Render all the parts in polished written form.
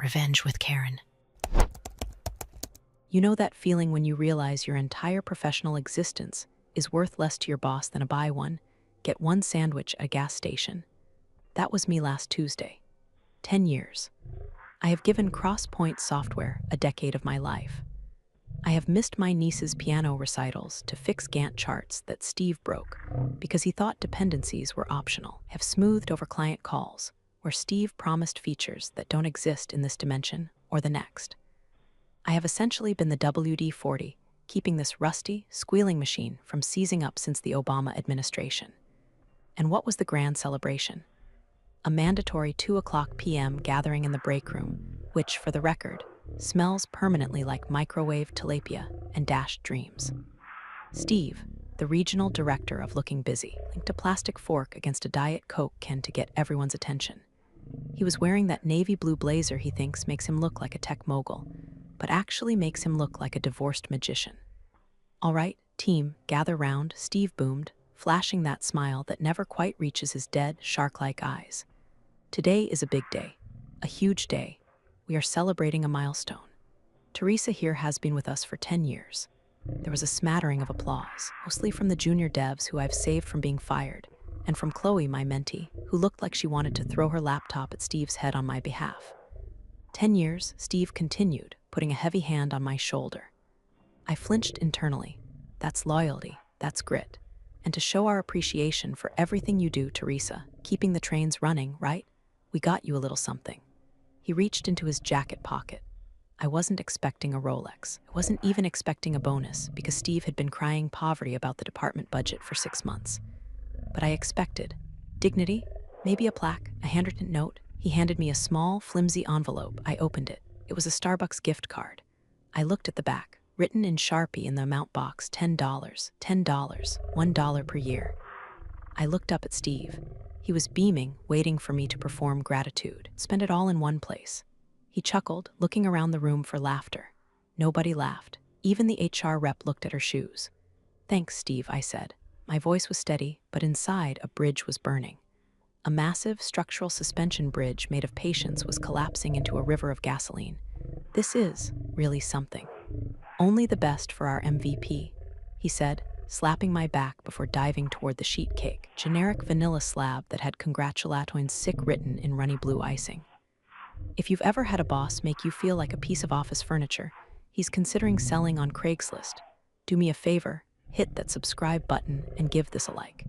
Revenge with Karen. You know that feeling when you realize your entire professional existence is worth less to your boss than a buy one, get one sandwich at a gas station? That was me last Tuesday. 10 years. I have given Crosspoint Software a decade of my life. I have missed my niece's piano recitals to fix Gantt charts that Steve broke because he thought dependencies were optional. Have smoothed over client calls where Steve promised features that don't exist in this dimension or the next. I have essentially been the WD-40, keeping this rusty, squealing machine from seizing up since the Obama administration. And what was the grand celebration? A mandatory 2 p.m. gathering in the break room, which, for the record, smells permanently like microwave tilapia and dashed dreams. Steve, the regional director of Looking Busy, linked a plastic fork against a Diet Coke can to get everyone's attention. He was wearing that navy blue blazer he thinks makes him look like a tech mogul, but actually makes him look like a divorced magician. "All right, team, gather round," Steve boomed, flashing that smile that never quite reaches his dead, shark-like eyes. Today is a big day, a huge day. We are celebrating a milestone. Teresa here has been with us for 10 years. There was a smattering of applause, mostly from the junior devs who I've saved from being fired, and from Chloe, my mentee, who looked like she wanted to throw her laptop at Steve's head on my behalf. 10 years, Steve continued, putting a heavy hand on my shoulder. I flinched internally. That's loyalty, that's grit. And to show our appreciation for everything you do, Teresa, keeping the trains running, right? We got you a little something. He reached into his jacket pocket. I wasn't expecting a Rolex. I wasn't even expecting a bonus because Steve had been crying poverty about the department budget for 6 months. But I expected dignity, maybe a plaque, a handwritten note. He handed me a small, flimsy envelope. I opened it. It was a Starbucks gift card. I looked at the back, written in Sharpie in the amount box, $10, $1 per year. I looked up at Steve. He was beaming, waiting for me to perform gratitude. Spend it all in one place. He chuckled, looking around the room for laughter. Nobody laughed. Even the HR rep looked at her shoes. "Thanks, Steve," I said. My voice was steady, but inside a bridge was burning. A massive structural suspension bridge made of patience was collapsing into a river of gasoline. This is really something. Only the best for our MVP, he said, slapping my back before diving toward the sheet cake, generic vanilla slab that had congratulatoins sick written in runny blue icing. If you've ever had a boss make you feel like a piece of office furniture, he's considering selling on Craigslist. Do me a favor, hit that subscribe button and give this a like.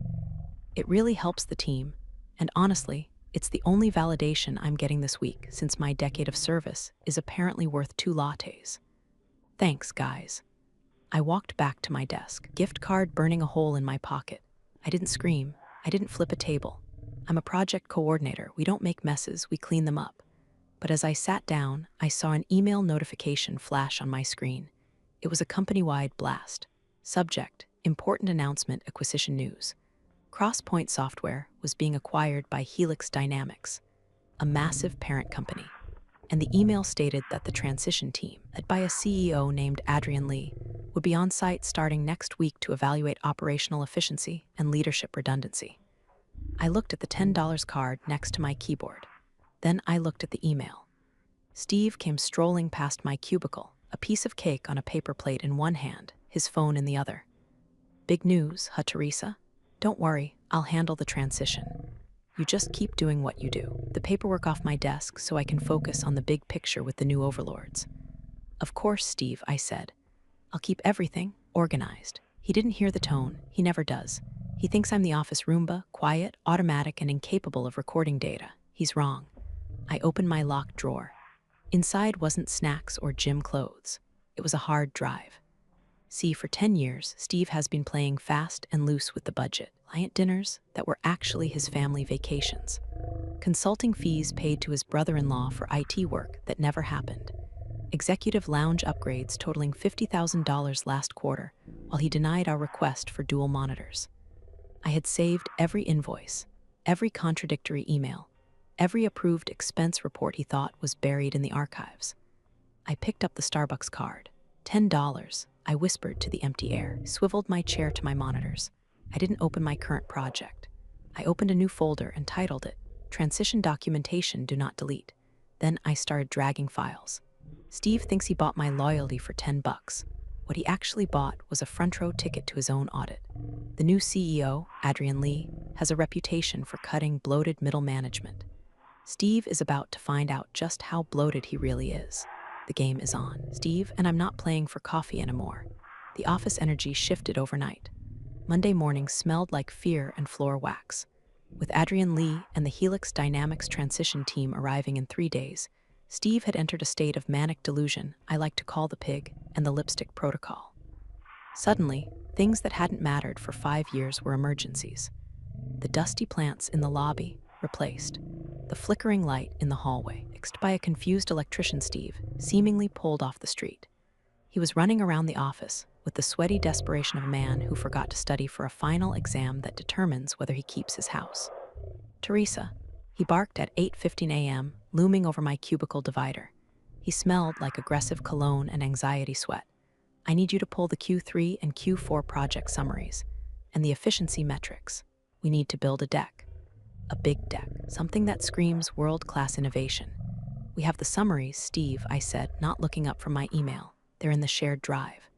It really helps the team, and honestly, it's the only validation I'm getting this week since my decade of service is apparently worth 2 lattes. Thanks, guys. I walked back to my desk, gift card burning a hole in my pocket. I didn't scream. I didn't flip a table. I'm a project coordinator. We don't make messes, we clean them up. But as I sat down, I saw an email notification flash on my screen. It was a company-wide blast. Subject: Important Announcement, Acquisition News. Crosspoint Software was being acquired by Helix Dynamics, a massive parent company. And the email stated that the transition team, led by a CEO named Adrian Lee, would be on site starting next week to evaluate operational efficiency and leadership redundancy. I looked at the $10 card next to my keyboard. Then I looked at the email. Steve came strolling past my cubicle, a piece of cake on a paper plate in one hand, his phone in the other. "Big news, huh, Teresa? Don't worry, I'll handle the transition. You just keep doing what you do. The paperwork off my desk so I can focus on the big picture with the new overlords." "Of course, Steve," I said. "I'll keep everything organized." He didn't hear the tone. He never does. He thinks I'm the office Roomba, quiet, automatic, and incapable of recording data. He's wrong. I opened my locked drawer. Inside wasn't snacks or gym clothes. It was a hard drive. See, for 10 years, Steve has been playing fast and loose with the budget. Client dinners that were actually his family vacations. Consulting fees paid to his brother-in-law for IT work that never happened. Executive lounge upgrades totaling $50,000 last quarter, while he denied our request for dual monitors. I had saved every invoice, every contradictory email, every approved expense report he thought was buried in the archives. I picked up the Starbucks card. $10, I whispered to the empty air, swiveled my chair to my monitors. I didn't open my current project. I opened a new folder and titled it, Transition Documentation Do Not Delete. Then I started dragging files. Steve thinks he bought my loyalty for $10. What he actually bought was a front row ticket to his own audit. The new CEO, Adrian Lee, has a reputation for cutting bloated middle management. Steve is about to find out just how bloated he really is. The game is on. Steve and I'm not playing for coffee anymore. The office energy shifted overnight. Monday morning smelled like fear and floor wax. With Adrian Lee and the Helix Dynamics transition team arriving in 3 days, Steve had entered a state of manic delusion I like to call the pig and the lipstick protocol. Suddenly, things that hadn't mattered for 5 years were emergencies. The dusty plants in the lobby replaced. The flickering light in the hallway, fixed by a confused electrician Steve, seemingly pulled off the street. He was running around the office with the sweaty desperation of a man who forgot to study for a final exam that determines whether he keeps his house. "Teresa," he barked at 8:15 a.m., looming over my cubicle divider. He smelled like aggressive cologne and anxiety sweat. "I need you to pull the Q3 and Q4 project summaries and the efficiency metrics. We need to build a deck. A big deck, something that screams world-class innovation." "We have the summaries, Steve," I said, not looking up from my email. "They're in the shared drive.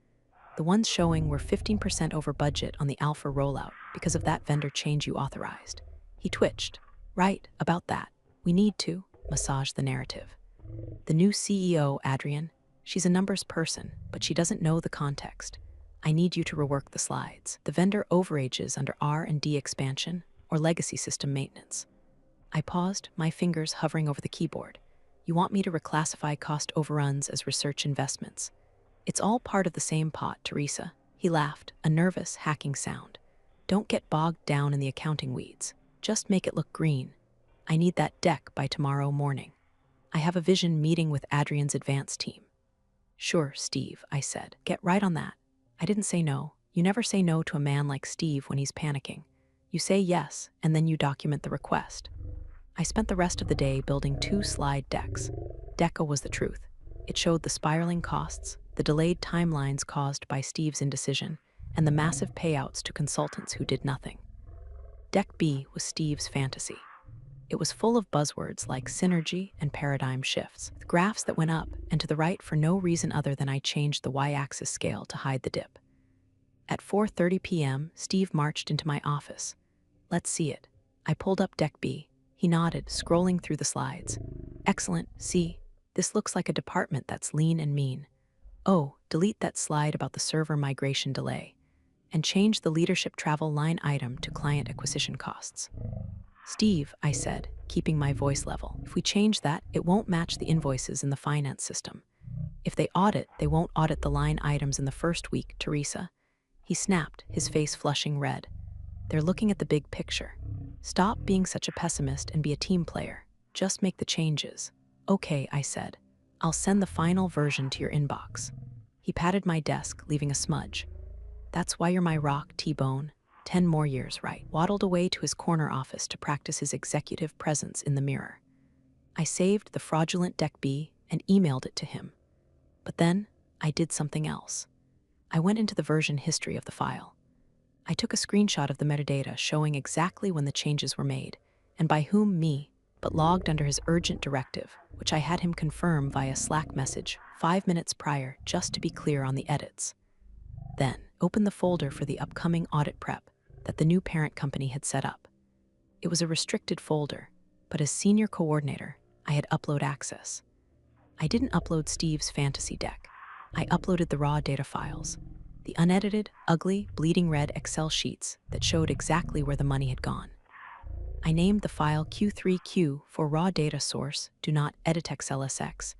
The ones showing we're 15% over budget on the alpha rollout because of that vendor change you authorized." He twitched. "Right, about that. We need to massage the narrative. The new CEO, Adrian, she's a numbers person, but she doesn't know the context. I need you to rework the slides. The vendor overages under R&D expansion or legacy system maintenance." I paused, my fingers hovering over the keyboard. "You want me to reclassify cost overruns as research investments?" "It's all part of the same pot, Teresa." He laughed, a nervous, hacking sound. "Don't get bogged down in the accounting weeds. Just make it look green. I need that deck by tomorrow morning. I have a vision meeting with Adrian's advance team." "Sure, Steve," I said. "Get right on that." I didn't say no. You never say no to a man like Steve when he's panicking. You say yes, and then you document the request. I spent the rest of the day building 2 slide decks. Deca was the truth. It showed the spiraling costs, the delayed timelines caused by Steve's indecision, and the massive payouts to consultants who did nothing. Deck B was Steve's fantasy. It was full of buzzwords like synergy and paradigm shifts, with graphs that went up and to the right for no reason other than I changed the y-axis scale to hide the dip. At 4:30 p.m., Steve marched into my office. "Let's see it." I pulled up Deck B. He nodded, scrolling through the slides. "Excellent, see? This looks like a department that's lean and mean. Oh, delete that slide about the server migration delay. And change the leadership travel line item to client acquisition costs." "Steve," I said, keeping my voice level, "if we change that, it won't match the invoices in the finance system. If they won't audit the line items in the first week, Teresa." He snapped, his face flushing red. "They're looking at the big picture. Stop being such a pessimist and be a team player. Just make the changes." "Okay," I said. "I'll send the final version to your inbox." He patted my desk, leaving a smudge. "That's why you're my rock, T-Bone. 10 more years, right?" Waddled away to his corner office to practice his executive presence in the mirror. I saved the fraudulent Deck B and emailed it to him. But then, I did something else. I went into the version history of the file. I took a screenshot of the metadata showing exactly when the changes were made, and by whom me, but logged under his urgent directive, which I had him confirm via Slack message 5 minutes prior just to be clear on the edits. Then, opened the folder for the upcoming audit prep that the new parent company had set up. It was a restricted folder, but as senior coordinator, I had upload access. I didn't upload Steve's fantasy deck. I uploaded the raw data files, the unedited, ugly, bleeding red Excel sheets that showed exactly where the money had gone. I named the file Q3Q for raw data source, do not edit XLSX,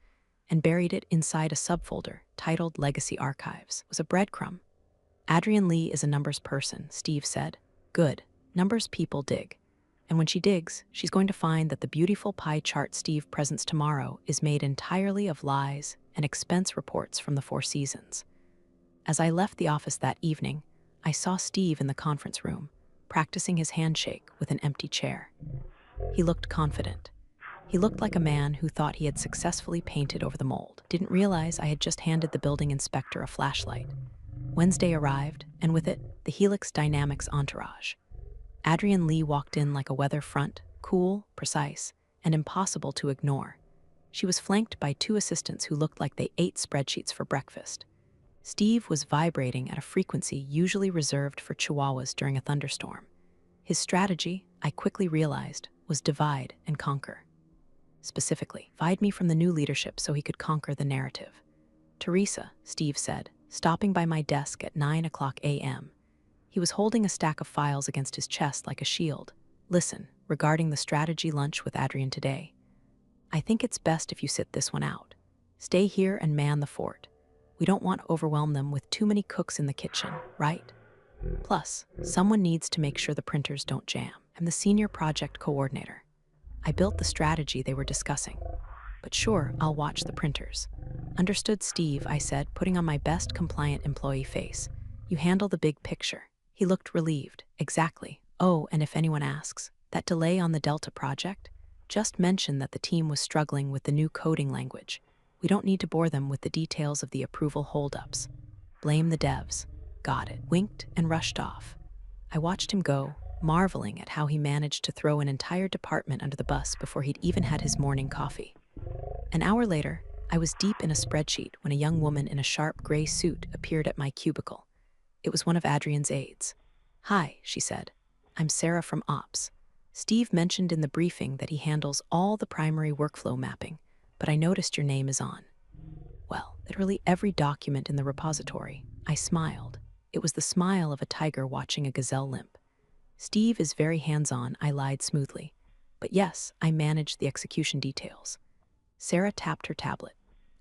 and buried it inside a subfolder titled Legacy Archives. It was a breadcrumb. "Adrian Lee is a numbers person," Steve said. "Good. Numbers people dig. And when she digs, she's going to find that the beautiful pie chart Steve presents tomorrow is made entirely of lies and expense reports from the Four Seasons." As I left the office that evening, I saw Steve in the conference room, practicing his handshake with an empty chair. He looked confident. He looked like a man who thought he had successfully painted over the mold. Didn't realize I had just handed the building inspector a flashlight. Wednesday arrived, and with it, the Helix Dynamics entourage. Adrian Lee walked in like a weather front, cool, precise, and impossible to ignore. She was flanked by two assistants who looked like they ate spreadsheets for breakfast. Steve was vibrating at a frequency usually reserved for chihuahuas during a thunderstorm. His strategy, I quickly realized, was divide and conquer. Specifically, divide me from the new leadership so he could conquer the narrative. Teresa, Steve said, stopping by my desk at 9 a.m. He was holding a stack of files against his chest like a shield. Listen, regarding the strategy lunch with Adrian today, I think it's best if you sit this one out. Stay here and man the fort. We don't want to overwhelm them with too many cooks in the kitchen, right? Plus, someone needs to make sure the printers don't jam. I'm the senior project coordinator. I built the strategy they were discussing. But sure, I'll watch the printers. Understood, Steve, I said, putting on my best compliant employee face. You handle the big picture. He looked relieved. Exactly. Oh, and if anyone asks, that delay on the Delta project? Just mention that the team was struggling with the new coding language. We don't need to bore them with the details of the approval holdups. Blame the devs. Got it. Winked and rushed off. I watched him go, marveling at how he managed to throw an entire department under the bus before he'd even had his morning coffee. An hour later, I was deep in a spreadsheet when a young woman in a sharp gray suit appeared at my cubicle. It was one of Adrian's aides. Hi, she said. I'm Sarah from Ops. Steve mentioned in the briefing that he handles all the primary workflow mapping, but I noticed your name is on. Well, literally every document in the repository. I smiled. It was the smile of a tiger watching a gazelle limp. Steve is very hands-on, I lied smoothly. But yes, I manage the execution details. Sarah tapped her tablet.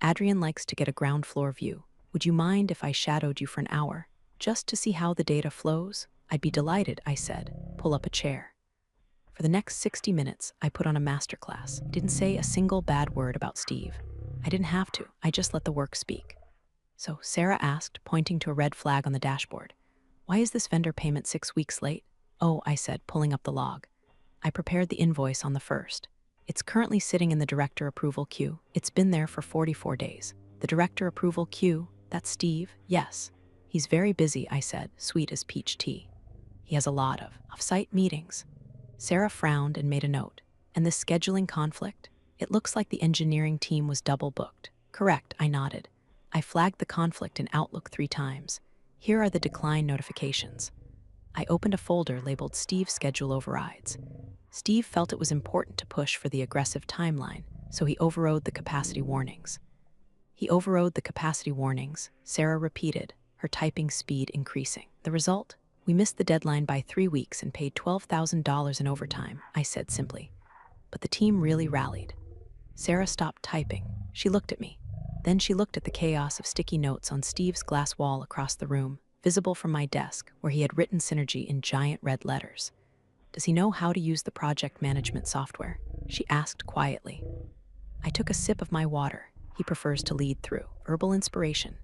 Adrian likes to get a ground floor view. Would you mind if I shadowed you for an hour, just to see how the data flows? I'd be delighted, I said. Pull up a chair. For the next 60 minutes, I put on a masterclass. Didn't say a single bad word about Steve. I didn't have to. I just let the work speak. So Sarah asked, pointing to a red flag on the dashboard, why is this vendor payment 6 weeks late? Oh, I said, pulling up the log. I prepared the invoice on the 1st. It's currently sitting in the director approval queue. It's been there for 44 days. The director approval queue? That's Steve? Yes. He's very busy, I said, sweet as peach tea. He has a lot of off-site meetings. Sarah frowned and made a note. And this scheduling conflict? It looks like the engineering team was double booked. Correct, I nodded. I flagged the conflict in Outlook 3 times. Here are the decline notifications. I opened a folder labeled Steve's schedule overrides. Steve felt it was important to push for the aggressive timeline, so he overrode the capacity warnings. He overrode the capacity warnings, Sarah repeated, her typing speed increasing. The result? We missed the deadline by 3 weeks and paid $12,000 in overtime, I said simply. But the team really rallied. Sarah stopped typing. She looked at me. Then she looked at the chaos of sticky notes on Steve's glass wall across the room, visible from my desk, where he had written Synergy in giant red letters. Does he know how to use the project management software? She asked quietly. I took a sip of my water. He prefers to lead through. Verbal inspiration.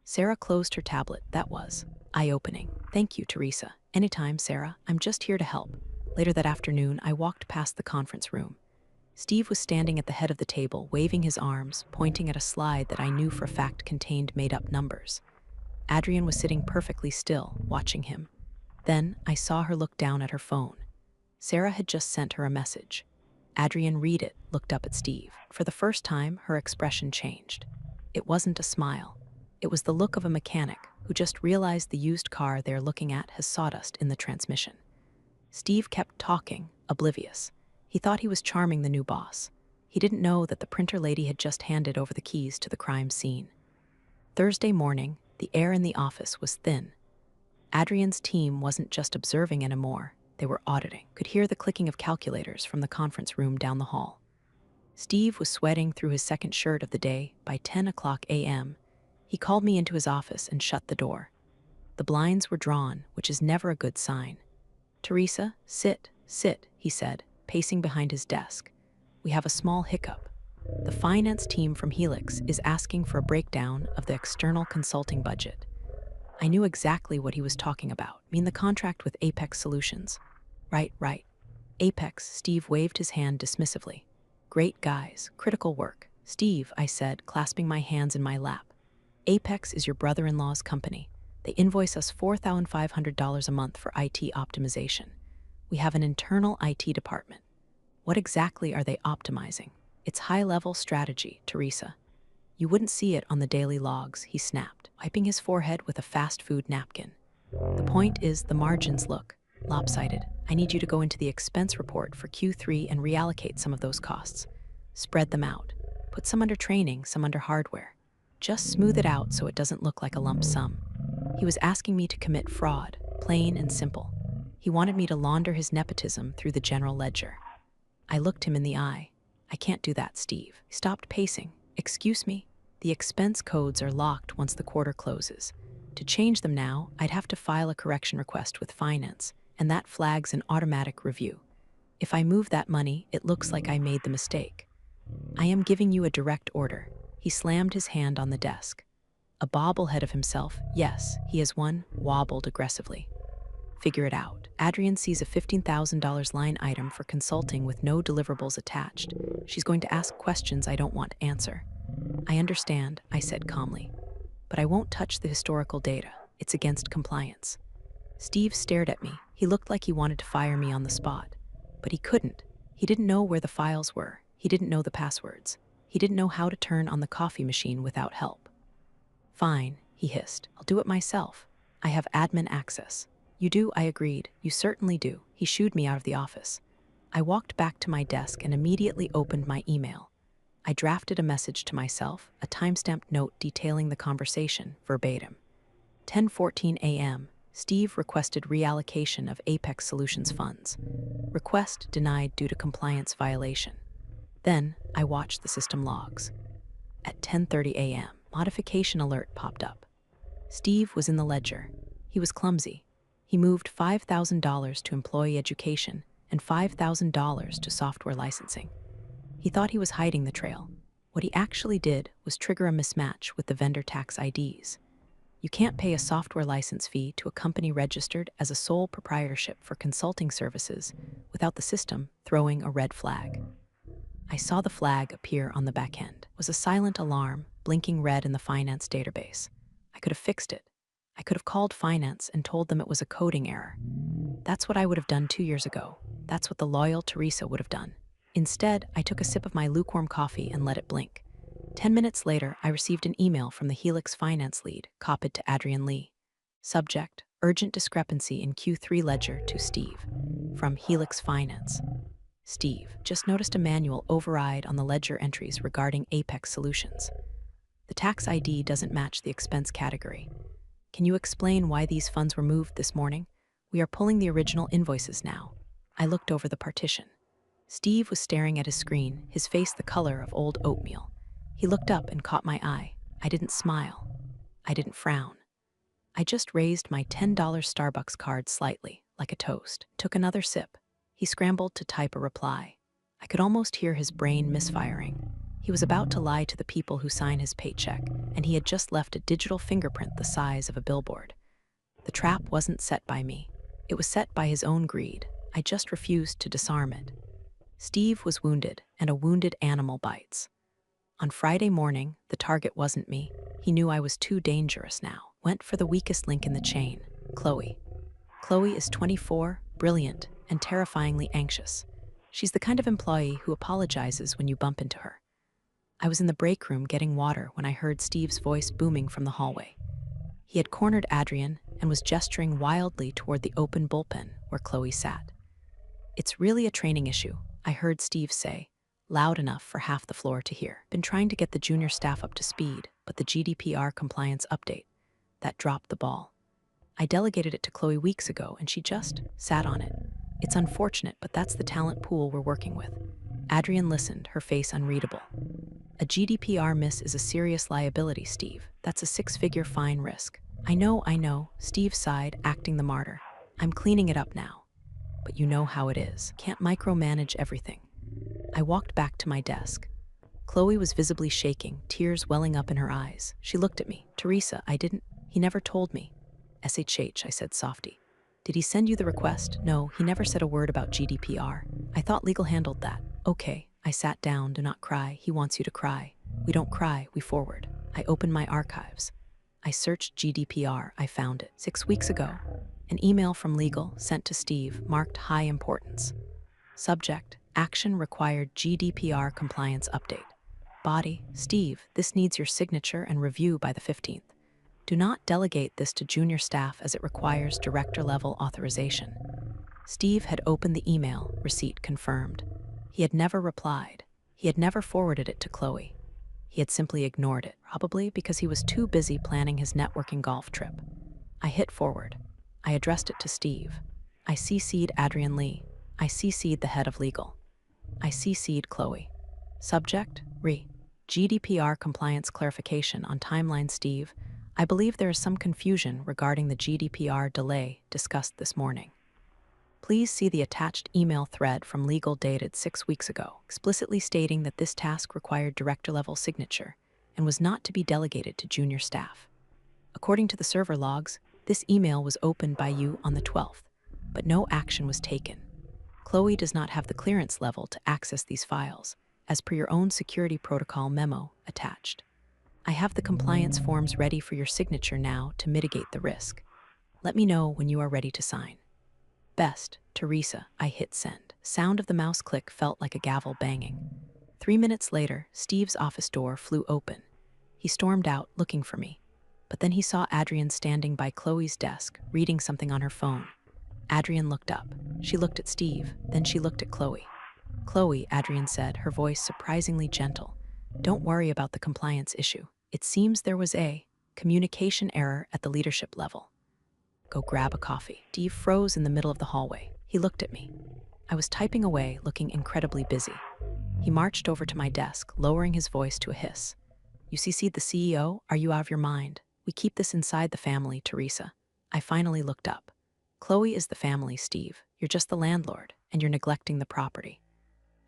Sarah closed her tablet. That was eye-opening. Thank you, Teresa. Anytime, Sarah. I'm just here to help. Later that afternoon, I walked past the conference room. Steve was standing at the head of the table, waving his arms, pointing at a slide that I knew for a fact contained made-up numbers. Adrian was sitting perfectly still, watching him. Then I saw her look down at her phone. Sarah had just sent her a message. Adrian read it, looked up at Steve. For the first time, her expression changed. It wasn't a smile. It was the look of a mechanic who just realized the used car they're looking at has sawdust in the transmission. Steve kept talking, oblivious. He thought he was charming the new boss. He didn't know that the printer lady had just handed over the keys to the crime scene. Thursday morning, the air in the office was thin. Adrian's team wasn't just observing anymore, they were auditing. Could hear the clicking of calculators from the conference room down the hall. Steve was sweating through his second shirt of the day. By 10 a.m., he called me into his office and shut the door. The blinds were drawn, which is never a good sign. Teresa, sit, he said, pacing behind his desk. We have a small hiccup. The finance team from Helix is asking for a breakdown of the external consulting budget. I knew exactly what he was talking about. The contract with Apex Solutions. Right. Apex, Steve waved his hand dismissively. Great guys, critical work. Steve, I said, clasping my hands in my lap. Apex is your brother-in-law's company. They invoice us $4,500 a month for IT optimization. We have an internal IT department. What exactly are they optimizing? It's high-level strategy, Teresa. You wouldn't see it on the daily logs, he snapped, wiping his forehead with a fast food napkin. The point is the margins look lopsided. I need you to go into the expense report for Q3 and reallocate some of those costs. Spread them out. Put some under training, some under hardware. Just smooth it out so it doesn't look like a lump sum. He was asking me to commit fraud, plain and simple. He wanted me to launder his nepotism through the general ledger. I looked him in the eye. I can't do that, Steve. He stopped pacing. Excuse me? The expense codes are locked once the quarter closes. To change them now, I'd have to file a correction request with finance, and that flags an automatic review. If I move that money, it looks like I made the mistake. I am giving you a direct order. He slammed his hand on the desk. A bobblehead of himself, yes, he is one, wobbled aggressively. Figure it out. Adrian sees a $15,000 line item for consulting with no deliverables attached. She's going to ask questions I don't want to answer. I understand, I said calmly. But I won't touch the historical data. It's against compliance. Steve stared at me. He looked like he wanted to fire me on the spot. But he couldn't. He didn't know where the files were. He didn't know the passwords. He didn't know how to turn on the coffee machine without help. Fine, he hissed. I'll do it myself. I have admin access. You do, I agreed. You certainly do. He shooed me out of the office. I walked back to my desk and immediately opened my email. I drafted a message to myself, a timestamped note detailing the conversation, verbatim. 10:14 a.m. Steve requested reallocation of Apex Solutions funds. Request denied due to compliance violation. Then, I watched the system logs. At 10:30 a.m., modification alert popped up. Steve was in the ledger. He was clumsy. He moved $5,000 to employee education and $5,000 to software licensing. He thought he was hiding the trail. What he actually did was trigger a mismatch with the vendor tax IDs. You can't pay a software license fee to a company registered as a sole proprietorship for consulting services without the system throwing a red flag. I saw the flag appear on the back end. It was a silent alarm, blinking red in the finance database. I could have fixed it. I could have called finance and told them it was a coding error. That's what I would have done 2 years ago. That's what the loyal Teresa would have done. Instead, I took a sip of my lukewarm coffee and let it blink. 10 minutes later, I received an email from the Helix finance lead, copied to Adrian Lee. Subject, urgent discrepancy in Q3 ledger to Steve. From Helix Finance. Steve, just noticed a manual override on the ledger entries regarding Apex Solutions. The tax ID doesn't match the expense category. Can you explain why these funds were moved this morning? We are pulling the original invoices now. I looked over the partition. Steve was staring at his screen, his face the color of old oatmeal. He looked up and caught my eye. I didn't smile. I didn't frown. I just raised my $10 Starbucks card slightly, like a toast. Took another sip. He scrambled to type a reply. I could almost hear his brain misfiring. He was about to lie to the people who sign his paycheck, and he had just left a digital fingerprint the size of a billboard. The trap wasn't set by me. It was set by his own greed. I just refused to disarm it. Steve was wounded, and a wounded animal bites. On Friday morning, the target wasn't me. He knew I was too dangerous now. Went for the weakest link in the chain, Chloe. Chloe is 24, brilliant, and terrifyingly anxious. She's the kind of employee who apologizes when you bump into her. I was in the break room getting water when I heard Steve's voice booming from the hallway. He had cornered Adrian and was gesturing wildly toward the open bullpen where Chloe sat. It's really a training issue, I heard Steve say, loud enough for half the floor to hear. Been trying to get the junior staff up to speed, but the GDPR compliance update, that dropped the ball. I delegated it to Chloe weeks ago, and she just sat on it. It's unfortunate, but that's the talent pool we're working with. Adrian listened, her face unreadable. A GDPR miss is a serious liability, Steve. That's a 6-figure fine risk. I know, Steve sighed, acting the martyr. I'm cleaning it up now. But you know how it is. Can't micromanage everything. I walked back to my desk. Chloe was visibly shaking, tears welling up in her eyes. She looked at me. Teresa, he never told me. SHH, I said softy. Did he send you the request? No, he never said a word about GDPR. I thought legal handled that. Okay, I sat down. Do not cry. He wants you to cry. We don't cry, we forward. I opened my archives. I searched GDPR. I found it. 6 weeks ago. An email from legal sent to Steve marked high importance. Subject, Action required GDPR compliance update. Body, Steve, this needs your signature and review by the 15th. Do not delegate this to junior staff as it requires director-level authorization. Steve had opened the email, receipt confirmed. He had never replied. He had never forwarded it to Chloe. He had simply ignored it, probably because he was too busy planning his networking golf trip. I hit forward. I addressed it to Steve. I CC'd Adrian Lee. I CC'd the head of legal. I CC'd Chloe. Subject, GDPR compliance clarification on timeline. Steve, I believe there is some confusion regarding the GDPR delay discussed this morning. Please see the attached email thread from legal dated 6 weeks ago, explicitly stating that this task required director-level signature and was not to be delegated to junior staff. According to the server logs, this email was opened by you on the 12th, but no action was taken. Chloe does not have the clearance level to access these files, as per your own security protocol memo attached. I have the compliance forms ready for your signature now to mitigate the risk. Let me know when you are ready to sign. Best, Teresa. I hit send. Sound of the mouse click felt like a gavel banging. 3 minutes later, Steve's office door flew open. He stormed out, looking for me. But then he saw Adrian standing by Chloe's desk, reading something on her phone. Adrian looked up. She looked at Steve, then she looked at Chloe. Chloe, Adrian said, her voice surprisingly gentle. Don't worry about the compliance issue. It seems there was a communication error at the leadership level. Go grab a coffee. Steve froze in the middle of the hallway. He looked at me. I was typing away, looking incredibly busy. He marched over to my desk, lowering his voice to a hiss. You CC'd the CEO? Are you out of your mind? We keep this inside the family, Teresa. I finally looked up. Chloe is the family, Steve. You're just the landlord, and you're neglecting the property.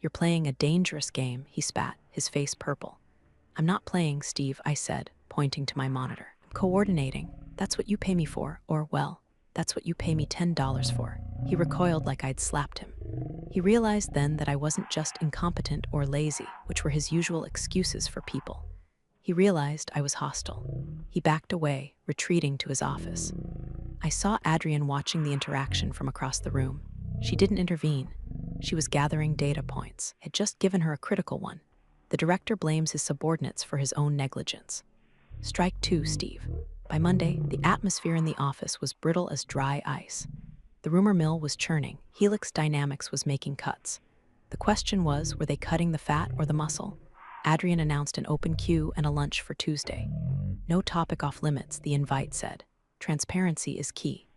You're playing a dangerous game, he spat, his face purple. I'm not playing, Steve, I said, pointing to my monitor. I'm coordinating. That's what you pay me for, or, well, that's what you pay me $10 for. He recoiled like I'd slapped him. He realized then that I wasn't just incompetent or lazy, which were his usual excuses for people. He realized I was hostile. He backed away, retreating to his office. I saw Adrian watching the interaction from across the room. She didn't intervene. She was gathering data points. I had just given her a critical one. The director blames his subordinates for his own negligence. Strike two, Steve. By Monday, the atmosphere in the office was brittle as dry ice. The rumor mill was churning. Helix Dynamics was making cuts. The question was, were they cutting the fat or the muscle? Adrian announced an open queue and a lunch for Tuesday. No topic off limits, the invite said. Transparency is key.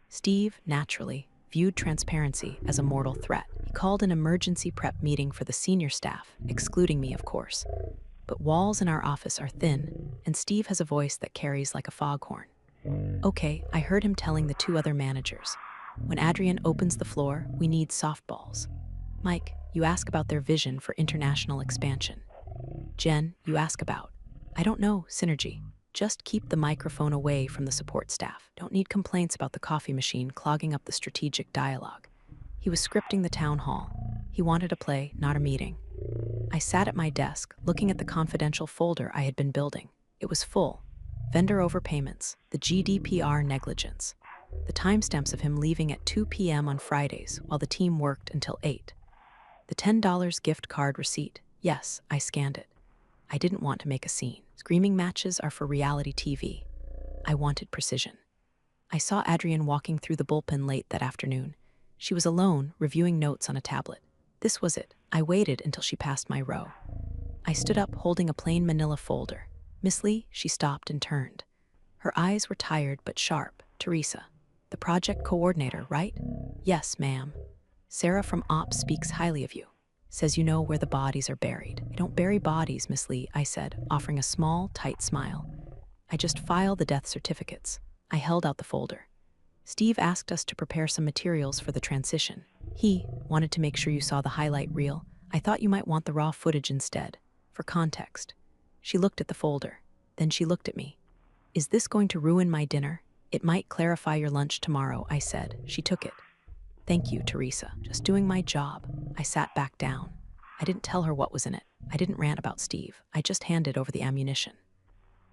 Steve, naturally, viewed transparency as a mortal threat. He called an emergency prep meeting for the senior staff, excluding me, of course. But walls in our office are thin, and Steve has a voice that carries like a foghorn. Okay, I heard him telling the 2 other managers. When Adrian opens the floor, we need softballs. Mike, you ask about their vision for international expansion. Jen, you ask about. I don't know, synergy. Just keep the microphone away from the support staff. Don't need complaints about the coffee machine clogging up the strategic dialogue. He was scripting the town hall. He wanted a play, not a meeting. I sat at my desk, looking at the confidential folder I had been building. It was full. Vendor overpayments, the GDPR negligence, the timestamps of him leaving at 2 p.m. on Fridays while the team worked until 8. The $10 gift card receipt. Yes, I scanned it. I didn't want to make a scene. Screaming matches are for reality TV. I wanted precision. I saw Adrian walking through the bullpen late that afternoon. She was alone, reviewing notes on a tablet. This was it. I waited until she passed my row. I stood up holding a plain manila folder. Miss Lee, she stopped and turned. Her eyes were tired but sharp. Teresa, the project coordinator, right? Yes, ma'am. Sarah from Ops speaks highly of you. Says you know where the bodies are buried. I don't bury bodies, Miss Lee, I said, offering a small, tight smile. I just file the death certificates. I held out the folder. Steve asked us to prepare some materials for the transition. He wanted to make sure you saw the highlight reel. I thought you might want the raw footage instead, for context. She looked at the folder. Then she looked at me. Is this going to ruin my dinner? It might clarify your lunch tomorrow, I said. She took it. Thank you, Teresa. Just doing my job. I sat back down. I didn't tell her what was in it. I didn't rant about Steve. I just handed over the ammunition.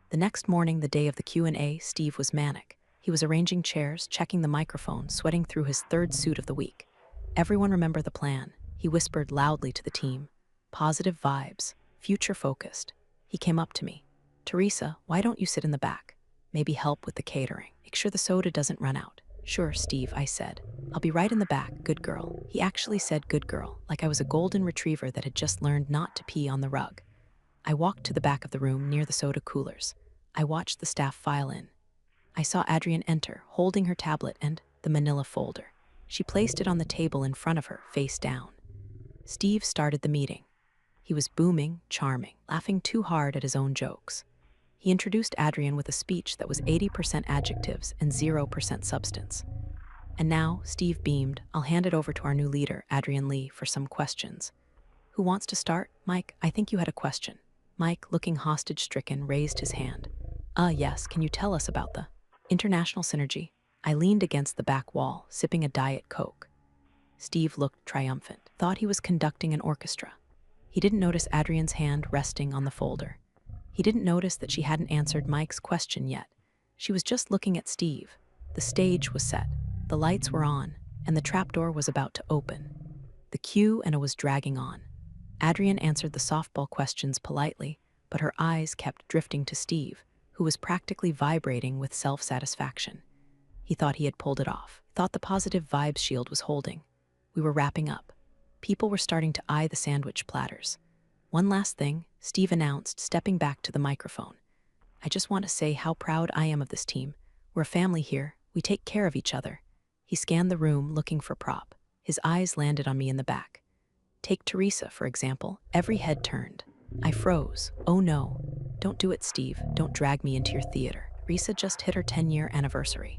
The next morning, the day of the Q&A, Steve was manic. He was arranging chairs, checking the microphone, sweating through his 3rd suit of the week. Everyone remember the plan. He whispered loudly to the team. Positive vibes, future-focused. He came up to me. Teresa, why don't you sit in the back? Maybe help with the catering. Make sure the soda doesn't run out. Sure, Steve, I said. I'll be right in the back, good girl. He actually said good girl, like I was a golden retriever that had just learned not to pee on the rug. I walked to the back of the room near the soda coolers. I watched the staff file in. I saw Adrienne enter, holding her tablet and the manila folder. She placed it on the table in front of her, face down. Steve started the meeting. He was booming, charming, laughing too hard at his own jokes. He introduced Adrienne with a speech that was 80% adjectives and 0% substance. And now, Steve beamed, I'll hand it over to our new leader, Adrienne Lee, for some questions. Who wants to start? Mike, I think you had a question. Mike, looking hostage-stricken, raised his hand. Yes, can you tell us about the international synergy? I leaned against the back wall, sipping a Diet Coke. Steve looked triumphant, thought he was conducting an orchestra. He didn't notice Adrienne's hand resting on the folder. He didn't notice that she hadn't answered Mike's question yet. She was just looking at Steve. The stage was set, the lights were on, and the trapdoor was about to open. The cue and it was dragging on. Adrienne answered the softball questions politely, but her eyes kept drifting to Steve, who was practically vibrating with self-satisfaction. He thought he had pulled it off, thought the positive vibes shield was holding. We were wrapping up. People were starting to eye the sandwich platters. One last thing, Steve announced, stepping back to the microphone. I just want to say how proud I am of this team. We're a family here. We take care of each other. He scanned the room, looking for prop. His eyes landed on me in the back. Take Teresa, for example. Every head turned. I froze. Oh no. Don't do it, Steve. Don't drag me into your theater. Teresa just hit her 10-year anniversary.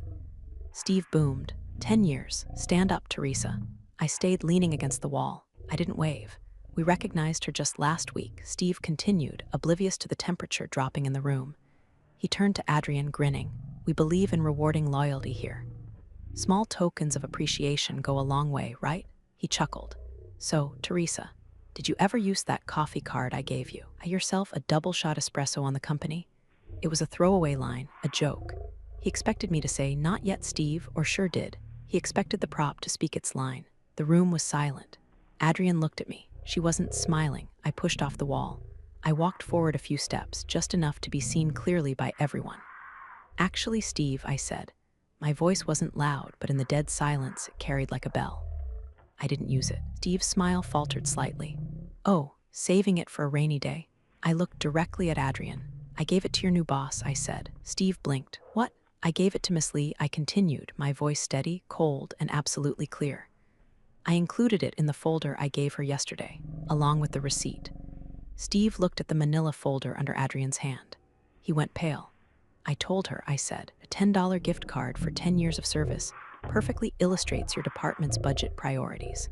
Steve boomed. 10 years. Stand up, Teresa. I stayed leaning against the wall. I didn't wave. We recognized her just last week, Steve continued, oblivious to the temperature dropping in the room. He turned to Adrienne, grinning. We believe in rewarding loyalty here. Small tokens of appreciation go a long way, right? He chuckled. So, Teresa, did you ever use that coffee card I gave you? Buy yourself a double-shot espresso on the company? It was a throwaway line, a joke. He expected me to say, not yet, Steve, or sure did. He expected the prop to speak its line. The room was silent. Adrienne looked at me. She wasn't smiling. I pushed off the wall. I walked forward a few steps, just enough to be seen clearly by everyone. Actually, Steve, I said. My voice wasn't loud, but in the dead silence, it carried like a bell. I didn't use it. Steve's smile faltered slightly. Oh, saving it for a rainy day. I looked directly at Adrienne. I gave it to your new boss, I said. Steve blinked. What? I gave it to Miss Lee, I continued, my voice steady, cold, and absolutely clear. I included it in the folder I gave her yesterday, along with the receipt. Steve looked at the manila folder under Adrienne's hand. He went pale. I told her, I said, a $10 gift card for 10 years of service perfectly illustrates your department's budget priorities,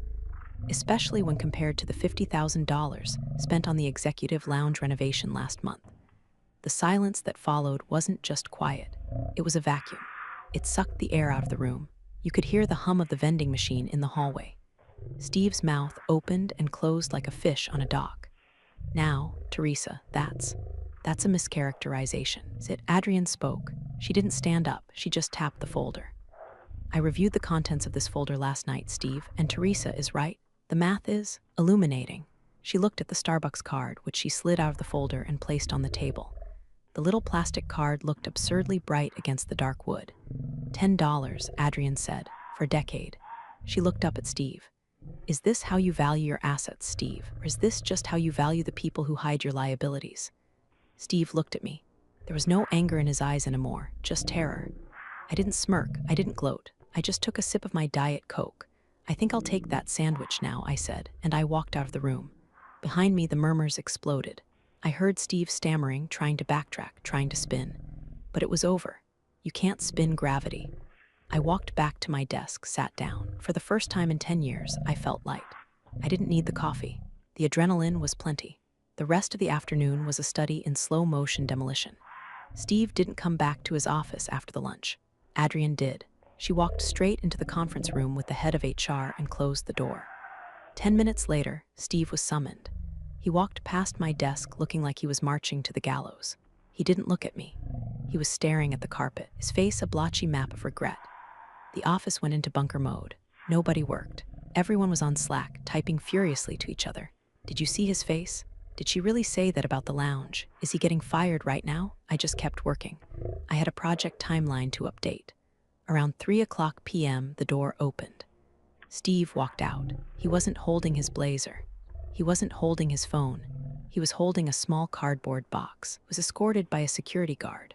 especially when compared to the $50,000 spent on the executive lounge renovation last month. The silence that followed wasn't just quiet. It was a vacuum. It sucked the air out of the room. You could hear the hum of the vending machine in the hallway. Steve's mouth opened and closed like a fish on a dock. Now, Teresa, that's a mischaracterization. Adrienne spoke. She didn't stand up. She just tapped the folder. I reviewed the contents of this folder last night, Steve, and Teresa is right. The math is illuminating. She looked at the Starbucks card, which she slid out of the folder and placed on the table. The little plastic card looked absurdly bright against the dark wood. $10, Adrienne said, for a decade. She looked up at Steve. Is this how you value your assets, Steve? Or is this just how you value the people who hide your liabilities? Steve looked at me. There was no anger in his eyes anymore, just terror. I didn't smirk, I didn't gloat. I just took a sip of my Diet Coke. I think I'll take that sandwich now, I said, and I walked out of the room. Behind me, the murmurs exploded. I heard Steve stammering, trying to backtrack, trying to spin. But it was over. You can't spin gravity. I walked back to my desk, sat down. For the first time in 10 years, I felt light. I didn't need the coffee. The adrenaline was plenty. The rest of the afternoon was a study in slow-motion demolition. Steve didn't come back to his office after the lunch. Adrienne did. She walked straight into the conference room with the head of HR and closed the door. 10 minutes later, Steve was summoned. He walked past my desk looking like he was marching to the gallows. He didn't look at me. He was staring at the carpet, his face a blotchy map of regret. The office went into bunker mode. Nobody worked. Everyone was on Slack, typing furiously to each other. Did you see his face? Did she really say that about the lounge? Is he getting fired right now? I just kept working. I had a project timeline to update. Around 3:00 p.m., the door opened. Steve walked out. He wasn't holding his blazer. He wasn't holding his phone. He was holding a small cardboard box. He was escorted by a security guard.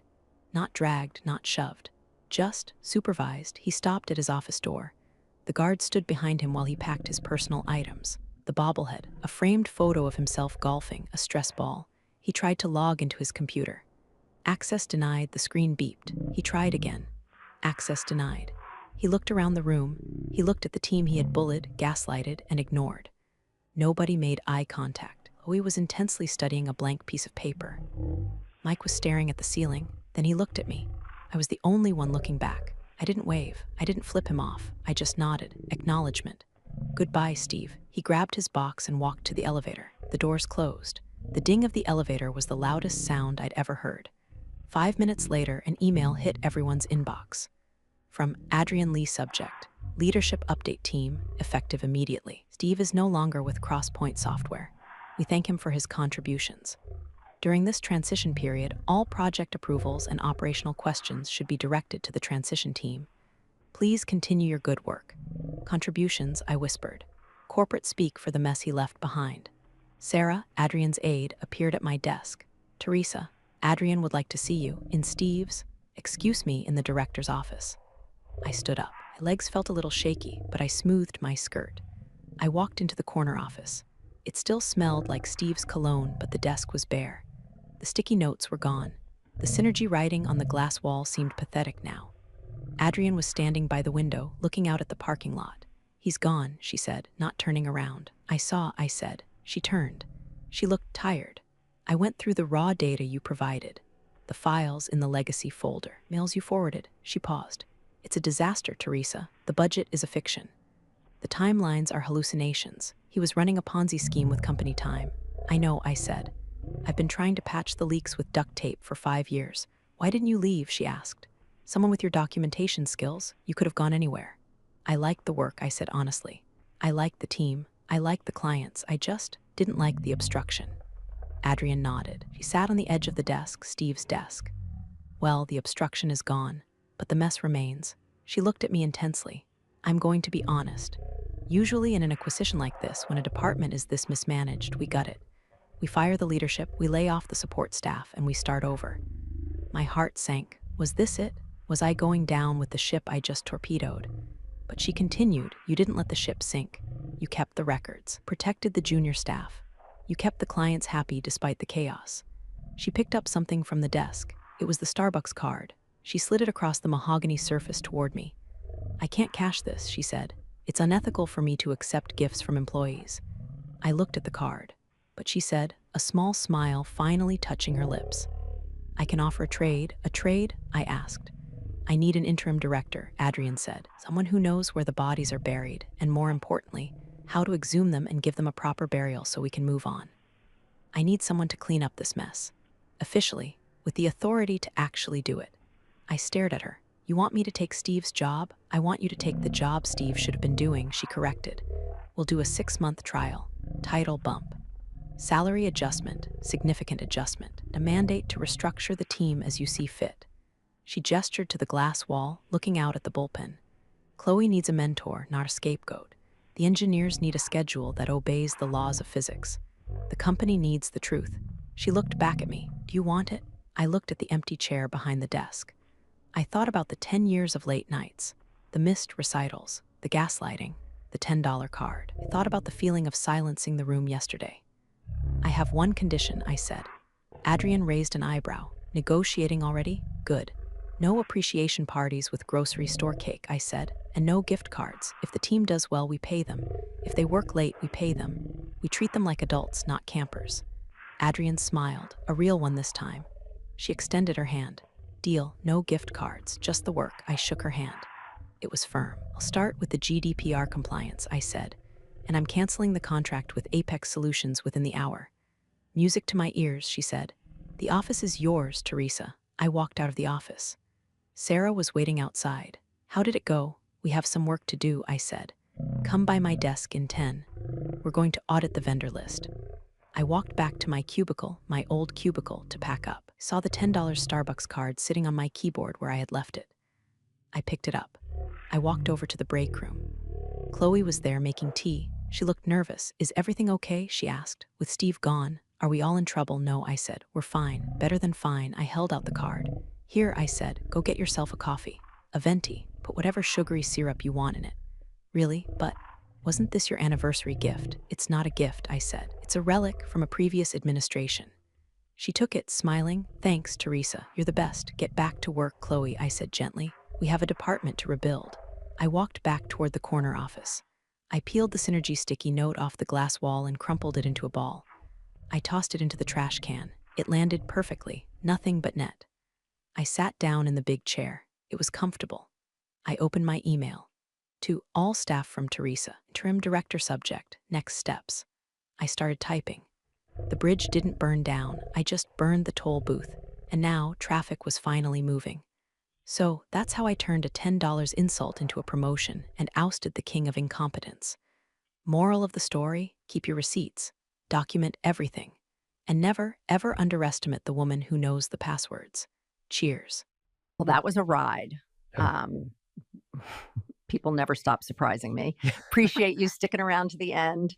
Not dragged, not shoved. Just supervised. He stopped at his office door. The guard stood behind him while he packed his personal items. The bobblehead, a framed photo of himself golfing, a stress ball. He tried to log into his computer. Access denied, the screen beeped. He tried again. Access denied. He looked around the room. He looked at the team he had bullied, gaslighted, and ignored. Nobody made eye contact. Louis was intensely studying a blank piece of paper. Mike was staring at the ceiling. Then he looked at me. I was the only one looking back. I didn't wave. I didn't flip him off. I just nodded. Acknowledgement. Goodbye, Steve. He grabbed his box and walked to the elevator. The doors closed. The ding of the elevator was the loudest sound I'd ever heard. 5 minutes later, an email hit everyone's inbox. From Adrian Lee, subject, Leadership Update Team, effective immediately. Steve is no longer with Crosspoint Software. We thank him for his contributions. During this transition period, all project approvals and operational questions should be directed to the transition team. Please continue your good work. Contributions, I whispered. Corporate speak for the mess he left behind. Sarah, Adrian's aide, appeared at my desk. Teresa, Adrian would like to see you. In Steve's, excuse me, in the director's office. I stood up. My legs felt a little shaky, but I smoothed my skirt. I walked into the corner office. It still smelled like Steve's cologne, but the desk was bare. The sticky notes were gone. The synergy writing on the glass wall seemed pathetic now. Adrian was standing by the window, looking out at the parking lot. He's gone, she said, not turning around. I saw, I said. She turned. She looked tired. I went through the raw data you provided. The files in the legacy folder. Mails you forwarded. She paused. It's a disaster, Teresa. The budget is a fiction. The timelines are hallucinations. He was running a Ponzi scheme with company time. I know, I said. I've been trying to patch the leaks with duct tape for 5 years. Why didn't you leave, she asked. Someone with your documentation skills, you could have gone anywhere. I liked the work, I said honestly. I liked the team. I liked the clients. I just didn't like the obstruction. Adrian nodded. She sat on the edge of the desk, Steve's desk. Well, the obstruction is gone, but the mess remains. She looked at me intensely. I'm going to be honest. Usually in an acquisition like this, when a department is this mismanaged, we gut it. We fire the leadership, we lay off the support staff, and we start over. My heart sank. Was this it? Was I going down with the ship I just torpedoed? But she continued, you didn't let the ship sink. You kept the records, protected the junior staff. You kept the clients happy despite the chaos. She picked up something from the desk. It was the Starbucks card. She slid it across the mahogany surface toward me. I can't cash this, she said. It's unethical for me to accept gifts from employees. I looked at the card, but she said, a small smile finally touching her lips. I can offer a trade. A trade? I asked. I need an interim director, Adrian said. Someone who knows where the bodies are buried, and more importantly, how to exhume them and give them a proper burial so we can move on. I need someone to clean up this mess. Officially, with the authority to actually do it. I stared at her. You want me to take Steve's job? I want you to take the job Steve should have been doing, she corrected. We'll do a 6-month trial. Title bump. Salary adjustment, significant adjustment. A mandate to restructure the team as you see fit. She gestured to the glass wall, looking out at the bullpen. Chloe needs a mentor, not a scapegoat. The engineers need a schedule that obeys the laws of physics. The company needs the truth. She looked back at me. Do you want it? I looked at the empty chair behind the desk. I thought about the 10 years of late nights, the missed recitals, the gaslighting, the $10 card. I thought about the feeling of silencing the room yesterday. I have one condition, I said. Adrian raised an eyebrow. Negotiating already? Good. No appreciation parties with grocery store cake, I said, and no gift cards. If the team does well, we pay them. If they work late, we pay them. We treat them like adults, not campers. Adrian smiled, a real one this time. She extended her hand. Deal, no gift cards, just the work. I shook her hand. It was firm. I'll start with the GDPR compliance, I said, and I'm canceling the contract with Apex Solutions within the hour. Music to my ears, she said. The office is yours, Teresa. I walked out of the office. Sarah was waiting outside. How did it go? We have some work to do, I said. Come by my desk in 10. We're going to audit the vendor list. I walked back to my cubicle, my old cubicle, to pack up. Saw the $10 Starbucks card sitting on my keyboard where I had left it. I picked it up. I walked over to the break room. Chloe was there making tea. She looked nervous. Is everything okay? She asked. With Steve gone, are we all in trouble? No, I said. We're fine. Better than fine. I held out the card. Here, I said, go get yourself a coffee. A venti. Put whatever sugary syrup you want in it. Really? But wasn't this your anniversary gift? It's not a gift, I said. It's a relic from a previous administration. She took it, smiling. Thanks, Teresa. You're the best. Get back to work, Chloe, I said gently. We have a department to rebuild. I walked back toward the corner office. I peeled the Synergy sticky note off the glass wall and crumpled it into a ball. I tossed it into the trash can. It landed perfectly, nothing but net. I sat down in the big chair. It was comfortable. I opened my email. To all staff from Teresa, interim director subject, next steps. I started typing. The bridge didn't burn down, I just burned the toll booth, and now traffic was finally moving. So that's how I turned a $10 insult into a promotion and ousted the king of incompetence. Moral of the story, keep your receipts, document everything, and never, ever underestimate the woman who knows the passwords. Cheers. Well, that was a ride. Um, People never stop surprising me. Appreciate you sticking around to the end.